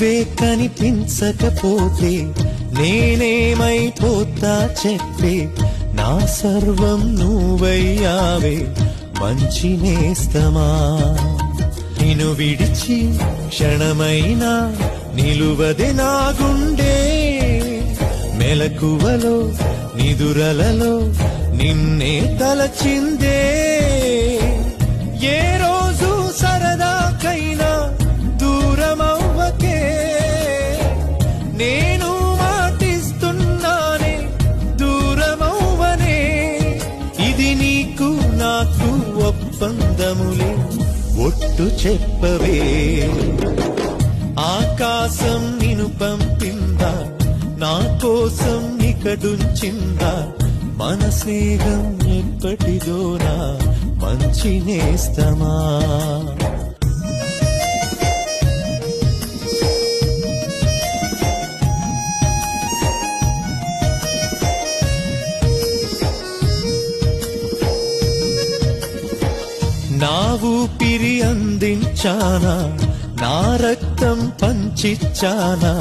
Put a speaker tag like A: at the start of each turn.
A: నువ్వే కనిపించకపోతే నేనేమైపోతా చెప్పే, నా సర్వం నువ్వయ్యావే మంచి నేస్తమా. నిన్ను విడిచి క్షణమైనా నిలువదే నా గుండె, మెలకువలో నిదురలలో నిన్నే తలచిందే. ఏ రోజు సరదాకైనా దూరమవ్వకే, నేను మాటిస్తున్నానే దూరమవ్వనే. ఇది నీకు నాకు ఒప్పందములే, ఒట్టు చెప్పవే. ఆకాశం నిన్ను పంపిందా, నా కోసం ఇకడుంచిందా, మన స్నేహం ఎప్పటిదోనా మంచి నేస్తమా. నా ఊపిరి అందించానా, నా రక్తం పంచిచ్చానా,